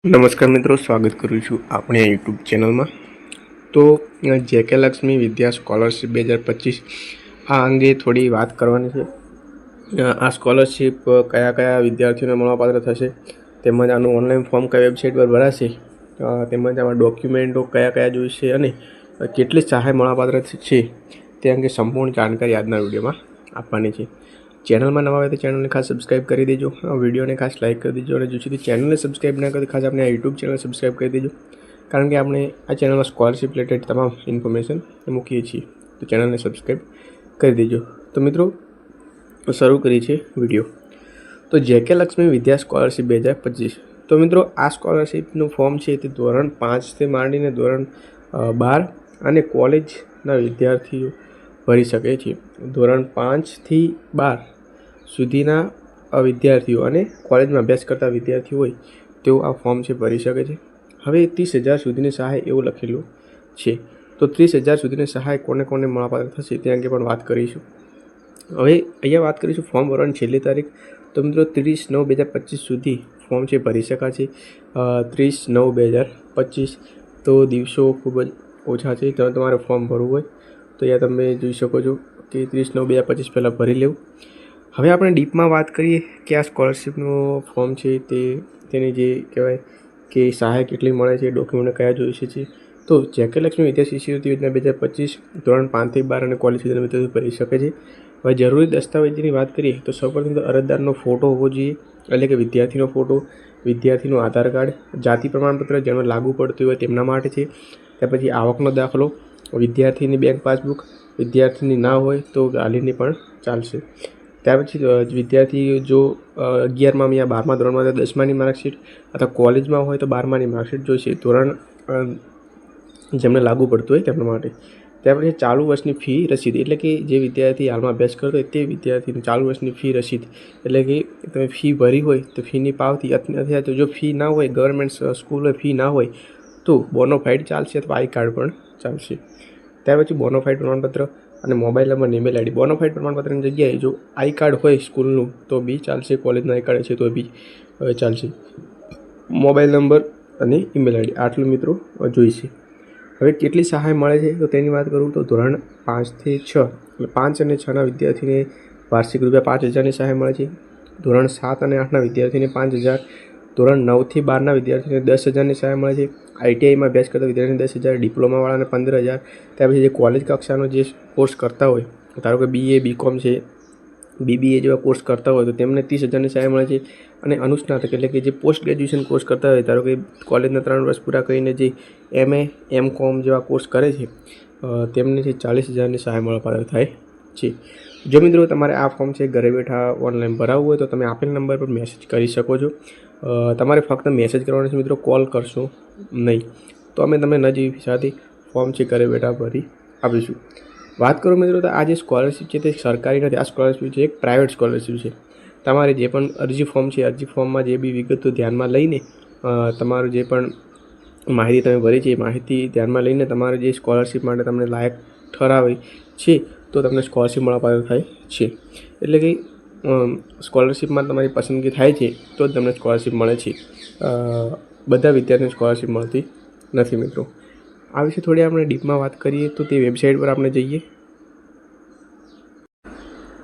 નમસ્કાર મિત્રો, સ્વાગત કરું છું આપણી યુટ્યુબ ચેનલમાં। તો જેકે લક્ષ્મી વિદ્યા સ્કોલરશિપ 2025 આ અંગે થોડી વાત કરવાની છે। આ સ્કોલરશિપ કયા કયા વિદ્યાર્થીઓને મળવાપાત્ર થશે, તેમજ આનું ઓનલાઈન ફોર્મ કઈ વેબસાઇટ પર ભરાશે, તેમજ આમાં ડોક્યુમેન્ટો કયા કયા જોઈશે અને કેટલી સહાય મળવાપાત્ર છે તે અંગે સંપૂર્ણ જાણકારી આજના વિડીયોમાં આપવાની છે। ચેનલમાં નવા હોય તો ચેનલને ખાસ સબસ્ક્રાઇબ કરી દેજો, વિડીયોને ખાસ લાઇક કરી દેજો અને જો સુધી ચેનલને સબસ્ક્રાઇબ ના કરી ખાસ આપણે આ યુટ્યુબ ચેનલ સબસ્ક્રાઇબ કરી દેજો, કારણ કે આપણે આ ચેનલમાં સ્કોલરશિપ રિલેટેડ તમામ ઇન્ફોર્મેશન મૂકીએ છીએ, તો ચેનલને સબસ્ક્રાઇબ કરી દેજો। તો મિત્રો શરૂ કરી છે વિડીયો। તો જેકે લક્ષ્મી વિદ્યા સ્કોલરશિપ 2025। તો મિત્રો આ સ્કોલરશિપનું ફોર્મ છે તે ધોરણ 5થી માંડીને ધોરણ 12 અને કોલેજના વિદ્યાર્થીઓ ભરી શકે છે। ધોરણ 5થી 12 સુધીના વિદ્યાર્થીઓ અને કોલેજમાં અભ્યાસ કરતા વિદ્યાર્થીઓ હોય તેઓ આ ફોર્મ છે ભરી શકે છે। હવે 30,000 સુધીની સહાય એવું લખેલું છે, તો 30,000 સુધીની સહાય કોને કોને મળવાપાત્ર થશે તે અંગે પણ વાત કરીશું। હવે અહીંયા વાત કરીશું ફોર્મ ભરવાની છેલ્લી તારીખ। તો મિત્રો 30/9/2025 સુધી ફોર્મ છે ભરી શકાશે। 30/9/2025 તો દિવસો ખૂબ જ ઓછા છે, તો તમારે ફોર્મ ભરવું હોય તો અહીંયા તમે જોઈ શકો છો કે 30/9/2025 પહેલાં ભરી લેવું। હવે આપણે ડીપમાં વાત કરીએ કે આ સ્કોલરશિપનું ફોર્મ છે તેની જે કહેવાય કે સહાય કેટલી મળે છે, ડોક્યુમેન્ટ કયા જોઈશે છે। તો જેકે લક્ષ્મી વિદ્યા શિષ્યવૃત્તિ યોજના 2025 ધોરણ 5થી 12 અને કોલેજ સુધીના વિદ્યાર્થીઓ ભરી શકે છે। હવે જરૂરી દસ્તાવેજની વાત કરીએ તો સૌપ્રથમ તો અરજદારનો ફોટો હોવો જોઈએ, એટલે કે વિદ્યાર્થીનો ફોટો, વિદ્યાર્થીનું આધાર કાર્ડ, જાતિ પ્રમાણપત્ર જેમાં લાગુ પડતું હોય તેમના માટે છે। ત્યાર પછી આવકનો દાખલો, વિદ્યાર્થીની બેંક પાસબુક, વિદ્યાર્થીની ના હોય તો ગાલીની પણ ચાલશે। ત્યાર પછી વિદ્યાર્થી જો 11મા યા 12મા ધોરણમાં તો 10માની માર્કશીટ, અથવા કોલેજમાં હોય તો 12માની માર્કશીટ જોઈશે, ધોરણ જેમને લાગુ પડતું હોય તેમના માટે। ત્યાર પછી ચાલુ વર્ષની ફી રસીદ, એટલે કે જે વિદ્યાર્થી હાલમાં અભ્યાસ કરતો હોય તે વિદ્યાર્થીની ચાલુ વર્ષની ફી રસીદ, એટલે કે તમે ફી ભરી હોય તો ફીની પાવતી, અથવા તો જો ફી ના હોય, ગવર્મેન્ટ સ્કૂલ હોય, ફી ના હોય તો બોનોફાઇડ ચાલશે અથવા આઈ કાર્ડ પણ ચાલશે। ત્યાર પછી બોનોફાઇડ પ્રમાણપત્ર અને મોબાઈલ નંબર અને ઈમેલ આઈડી। બોનોફાઇડ પ્રમાણપત્રની જગ્યાએ જો આઈ કાર્ડ હોય સ્કૂલનું તો બી ચાલશે, કોલેજનું આઈ કાર્ડ છે તો બી ચાલશે। મોબાઈલ નંબર અને ઈમેલ આઈડી આટલું મિત્રો જોઈશે। હવે કેટલી સહાય મળે છે તો તેની વાત કરું તો ધોરણ 5થી 6 એટલે 5 અને 6ના વિદ્યાર્થીને વાર્ષિક ₹5,000ની સહાય મળે છે। ધોરણ 7 અને 8ના વિદ્યાર્થીને 5,000, ધોરણ 9થી 12ના વિદ્યાર્થીને 10,000ની સહાય મળે છે। આઈટીઆઈમાં અભ્યાસ કરતા વિદ્યાર્થીને 10,000, ડિપ્લોમાવાળાને 15,000। ત્યાર પછી જે કોલેજ કક્ષાનો જે કોર્સ કરતા હોય, ધારો કે BA, BCom છે, BBA જેવા કોર્સ કરતા હોય તો તેમને 30,000ની સહાય મળે છે। અને અનુસ્નાતક એટલે કે જે પોસ્ટ ગ્રેજ્યુએશન કોર્સ કરતા હોય, ધારો કે કોલેજના 3 વર્ષ પૂરા કરીને જે MA, MCom જેવા કોર્સ કરે છે તેમને છે 40,000ની સહાય મળવાપાત્ર થાય છે। જો મિત્રો તમારે આ ફોર્મ છે ઘરે બેઠા ઓનલાઈન ભરાવવું હોય તો તમે આપેલ નંબર પર મેસેજ કરી શકો છો। તમારે ફક્ત મેસેજ કરવાનો છે મિત્રો, કોલ કરશો નહીં, તો અમે તમને નજીવી સાથે ફોર્મ છે ઘરે બેઠા ભરી આપીશું। વાત કરું મિત્રો તો આ જે સ્કોલરશિપ છે તે સરકારી નથી, આ સ્કોલરશિપ છે એક પ્રાઇવેટ સ્કોલરશિપ છે। તમારે જે પણ અરજી ફોર્મ છે, અરજી ફોર્મમાં જે બી વિગતો ધ્યાનમાં લઈને તમારું જે પણ માહિતી તમે ભરી છે એ માહિતી ધ્યાનમાં લઈને તમારે જે સ્કોલરશિપ માટે તમને લાયક ઠરાવે છે તો તમને સ્કોલરશિપ મળવાપાત્ર થાય છે। એટલે કે સ્કોલરશિપમાં તમારી પસંદગી થાય છે તો જ તમને સ્કોલરશિપ મળે છે, બધા વિદ્યાર્થીઓને સ્કોલરશિપ મળતી નથી મિત્રો। આ વિશે થોડી આપણે ડીપમાં વાત કરીએ તો તે વેબસાઇટ પર આપણે જઈએ,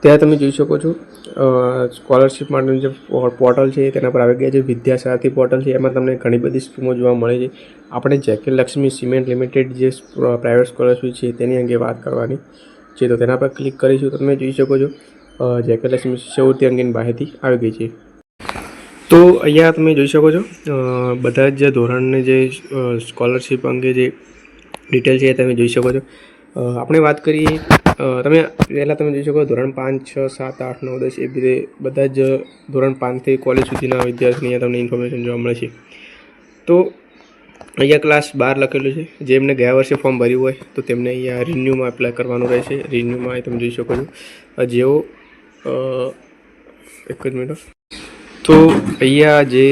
ત્યાં તમે જોઈ શકો છો સ્કોલરશિપ માટેનું જે પોર્ટલ છે તેના પર આવી ગયા છે। વિદ્યાસારથી પોર્ટલ છે, એમાં તમને ઘણી બધી સ્કીમો જોવા મળે છે। આપણે જેકે લક્ષ્મી સિમેન્ટ લિમિટેડ જે પ્રાઇવેટ સ્કોલરશિપ છે તેની અંગે વાત કરવાની છે, તો તેના પર ક્લિક કરીશું તો તમે જોઈ શકો છો જેકે લક્ષ્મી શિષ્યવૃત્તિ અંગેની માહિતી આવી ગઈ છે। તો અહીંયા તમે જોઈ શકો છો બધા જ ધોરણની જે સ્કોલરશિપ અંગે જે ડિટેલ છે તમે જોઈ શકો છો। આપણે વાત કરીએ તમે પહેલાં તમે જોઈ શકો ધોરણ 5, 6, 7, 8, 9, 10 એ રીતે બધા જ ધોરણ 5થી કોલેજ સુધીના વિદ્યાર્થીની અહીંયા તમને ઇન્ફોર્મેશન જોવા મળે છે। તો અહીંયા ક્લાસ 12 લખેલું છે, જેમને ગયા વર્ષે ફોર્મ ભર્યું હોય તો તેમને અહીંયા રિન્યૂમાં એપ્લાય કરવાનું રહેશે। રિન્યૂમાં તમે જોઈ શકો છો જેઓ એક જ મિનિટ, તો અહીંયા જે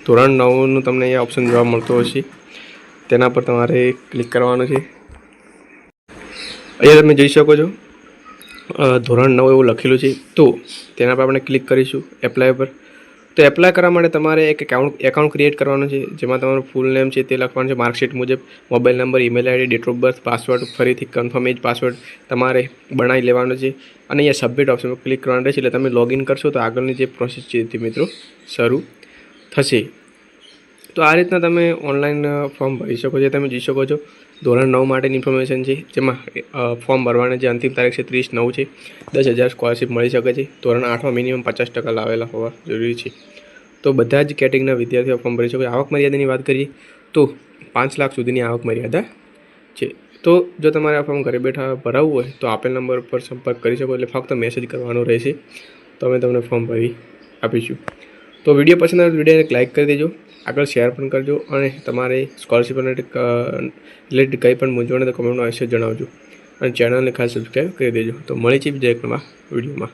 ધોરણ 9નું તમને અહીંયા ઓપ્શન જોવા મળતો હશે તેના પર તમારે ક્લિક કરવાનું છે। અહીંયા તમે જોઈ શકો છો ધોરણ 9 એવું લખેલું છે, તો તેના પર આપણે ક્લિક કરીશું એપ્લાય પર। તો એપ્લાય કરવા માટે તમારે એક એકાઉન્ટ ક્રિએટ કરવાનું છે, જેમાં તમારું ફૂલ નેમ છે તે લખવાનું છે, માર્કશીટ મુજબ mobile number, email ID, date of birth, password, ફરીથી કન્ફર્મ એજ પાસવર્ડ તમારે બનાવી લેવાનો છે અને અહીંયા સબમિટ ઓપ્શન પર ક્લિક કરવાનું રહેશે. એટલે તમે લોગિન કરશો તો આગળની જે પ્રોસેસ છે તે મિત્રો શરૂ થશે. તો આ રીતના તમે ઓનલાઈન ફોર્મ ભરી શકો છો. તમે જોઈ શકો છો ધોરણ 9 માટેની ઇન્ફોર્મેશન છે, જેમાં ફોર્મ ભરવાની જે અંતિમ તારીખ છે 30/9 છે. 10,000 સ્કોલરશીપ મળી શકે છે. ધોરણ 8માં મિનિમમ 50% લાવેલા હોવા જરૂરી છે. તો બધા જ કેટેગરીના વિદ્યાર્થીઓ ફોર્મ ભરી શકે. આવક મર્યાદાની વાત કરીએ તો 5 લાખ સુધીની આવક મર્યાદા છે. તો જો તમારે આ ફોર્મ ઘરે બેઠા ભરાવવું હોય તો આપેલ નંબર પર સંપર્ક કરી શકો. એટલે ફક્ત મેસેજ કરવાનો રહેશે, તો અમે તમને ફોર્મ ભરી આપીશું. તો વિડીયો પસંદ આવે તો વિડીયોને લાઇક કરી દેજો, આગળ શેર પણ કરજો અને તમારે સ્કોલરશીપ રિલેટેડ કંઈ પણ મૂંઝવણ તો કમેન્ટમાં અવશ્ય જણાવજો અને ચેનલને ખાસ સબસ્ક્રાઈબ કરી દેજો. તો મળી છે બીજા એક નવા વિડીયોમાં.